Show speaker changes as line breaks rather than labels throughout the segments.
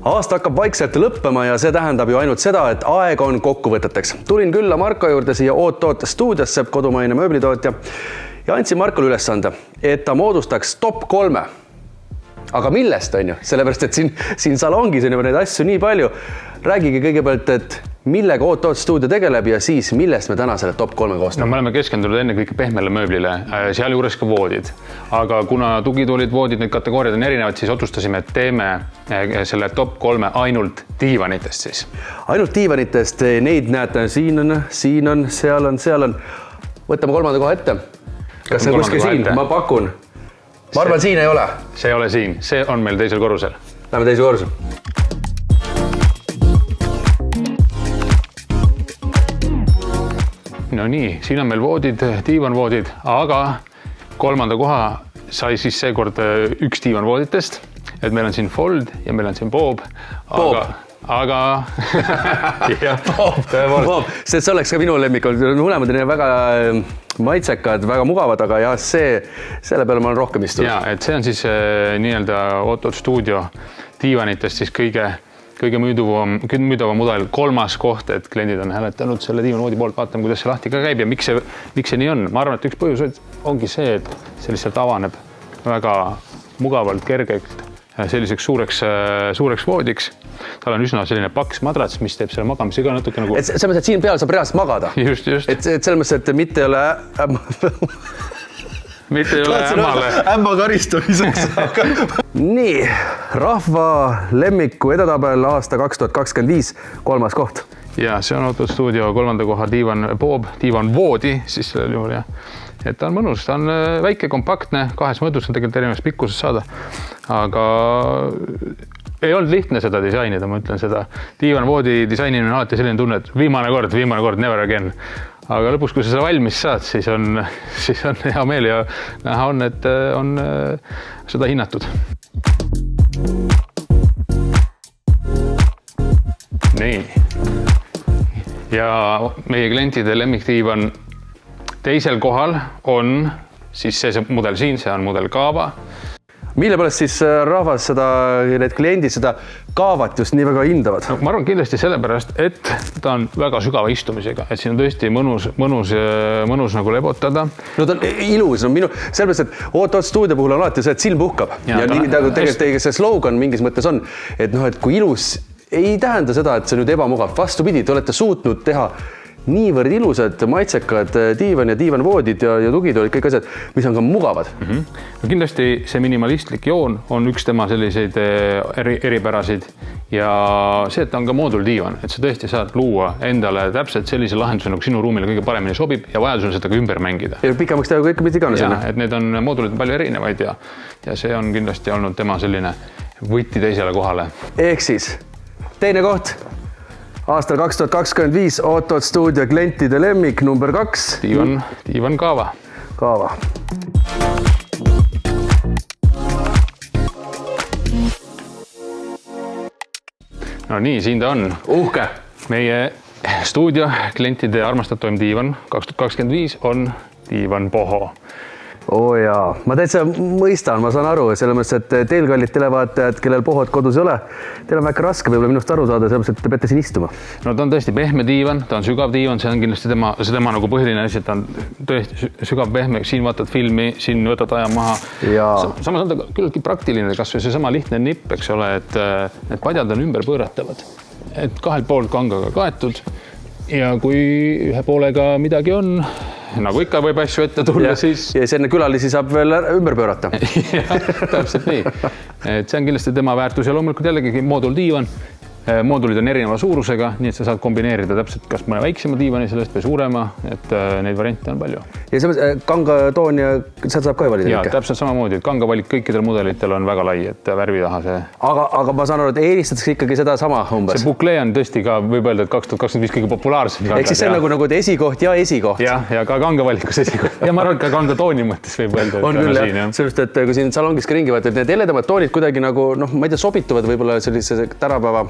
Aasta hakkab vaikselt lõppema ja see tähendab ju ainult seda, et aeg on kokkuvõteteks. Tulin külla Marko juurde siia Oot stuudiosse, kodumaine mööblitootja, ja andsin Markole ülesande, et ta moodustaks top 3. Aga millest on ju? Sellepärast, et siin salongis on juba neid asju nii palju. Räägige kõigepealt, et millega Oot stuudio tegeleb ja siis millest me täna selle top 3 koostame?
No, me oleme keskendunud enne kõike pehmele mööblile, seal juures ka voodid. Aga kuna tugitoolid, voodid, need kategooriad on erinevad, siis otsustasime, et teeme selle top 3 ainult diivanitest siis. Ainult
diivanitest, neid näete, siin on, seal on. Võtame 3. koha ette. Kas see kuskil siin? Ma pakun. Ma arvan, siin ei ole.
See ei ole siin, see on meil teisel korrusel.
Läheme teisel korrusel.
No nii, siin on meil voodid, diivanvoodid, aga 3. koha sai siis seekord üks diivanvooditest, et meil on siin Fold ja meil on siin Bob. Aga
Bob, see oleks ka minu lemmik. Mõlemad on väga maitsekad, väga mugavad, aga jah, selle peale ma olen rohkem istunud.
Ja, et see on siis nii-öelda Oot stuudio diivanitest siis kõige müüdava mudel 3. koht, et kliendid on hääletanud selle diivanvoodi poolt, vaatame, kuidas see lahti ka käib ja miks see nii on. Ma arvan, et üks põhjus ongi see, et see lihtsalt avaneb väga mugavalt, kergelt selliseks suureks voodiks. Tal on üsna selline paks madrats, mis teeb selle magamise ka natuke nagu...
Et selles mõttes, et siin peal saab reaalselt magada.
Just.
Et selles mõttes, et mitte ei ole...
Mitte ei ole ämmale.
Ämma karistamiseks. Nii, rahva lemmiku edetabel aasta 2025, 3. koht.
Ja see on Oot stuudio 3. koha diivan Bob, diivan voodi, siis sellel juhul jah. Et ta on mõnus, ta on väike, kompaktne, 2 mõõdus on tegelikult erinevast pikkusest saada, aga ei olnud lihtne seda disainida, ma ütlen seda. Diivanvoodi disainimine on alati selline tunne, et viimane kord, never again. Aga lõpuks, kui sa seda valmis saad, siis on hea meel ja näha on, et on seda hinnatud. Nii. Ja meie klientide lemmikdiivan teisel kohal on siis see mudel siin, see on mudel Kaava.
Mille pärast siis rahvas need kliendid seda Kaavat just nii väga hindavad?
No, ma arvan kindlasti sellepärast, et ta on väga sügava istumisega, et siin on tõesti mõnus nagu lebotada.
No ta on ilus, sellepärast, et Oot stuudio puhul on alati see, et silm puhkab. Ja nii tegelikult see slogan mingis mõttes on, et kui ilus ei tähenda seda, et see on nüüd ebamugav. Vastupidi, te olete suutnud teha niivõrd ilusad, maitsekad diivan ja diivanvoodid ja tugitoolid, kõik asjad, mis on ka mugavad.
No kindlasti see minimalistlik joon on üks tema selliseid eripärasid ja see, et ta on ka mooduldiivan, et sa tõesti saad luua endale täpselt sellise lahenduse, nagu sinu ruumile kõige paremini sobib ja vajadusel seda ka ümber mängida.
Ja pikemaks teha kõik mida iganes.
Ja, et need on moodulid palju erinevaid ja see on kindlasti olnud tema selline võtti teisele kohale.
Ehk siis teine koht. Aastal 2025 Oot stuudio klientide lemmik number 2.
Diivan Kaava. No nii, siin ta on.
Uhke.
Meie stuudio klientide armastatuim diivan 2025 on diivan Boho.
Jaa, ma täitsa mõistan, ma saan aru, selles mõttes, et teil kallid televaatajad, kellel Bohot kodus ei ole, teil on väike raske võib-olla minust aru saada, selles mõttes, et te peate siin istuma.
No ta on tõesti pehme diivan, ta on sügav diivan, see on kindlasti tema nagu põhiline asi, et ta on tõesti sügav pehme, siin vaatad filmi, siin võtad aja maha. Samas on ta küllaltki praktiline, kas või see sama lihtne nipp, eks ole, et need padjad on ümber pööratavad, et 2 poolt kangaga kaetud ja kui ühe poolega midagi on, nagu ikka võib asju ette tulla, siis...
Ja see enne külalisi saab veel ümber pöörata.
Täpselt nii. Et see on kindlasti tema väärtus ja loomulikult jällegi mooduldiivan. Moodulid on erineva suurusega, nii et sa saad kombineerida täpselt kas mõne väiksema diivani sellest või suurema, et neid variante on palju.
Ja selles kanga toon ja sealt saab ka valida?
Ja täpselt samamoodi, et kanga valik kõikidel mudelitel on väga lai, et värvi taha see...
Aga ma saan aru, et eelistatakse ikkagi seda sama umbes?
See buklee on tõesti ka, võib öelda, et 2025 kõige populaarsem.
Ehk siis see on nagu esikoht ja esikoht?
Ja ka kanga valikus esikoht. Ja ma arvan, et ka kanga tooni mõttes võib öelda.
On küll, jah. Sellest, et kui siin salongiski ringi vaata, et need heledamad toonid kuidagi nagu, ma ei tea, sobituvad võib-olla sellise tänapäeva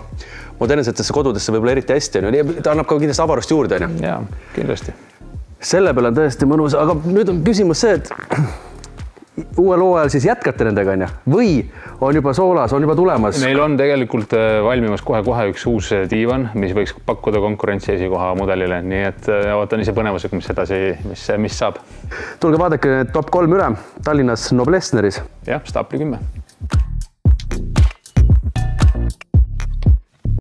modernsetesse kodudesse võib-olla eriti hästi. Ta annab ka kindlasti avarust juurde.
Jaa, kindlasti.
Selle peale on tõesti mõnus, aga nüüd on küsimus see, et uuel hooajal siis jätkate nendega, on ju? Või on juba soolas, on juba tulemas?
Meil on tegelikult valmimas kohe üks uus diivan, mis võiks pakkuda konkurentsi esikoha mudelile, nii et ootan ise põnevusega, mis edasi, mis saab.
Tulge vaadake need top 3 üle Tallinnas Noblessneris.
Jah, Stapli 10.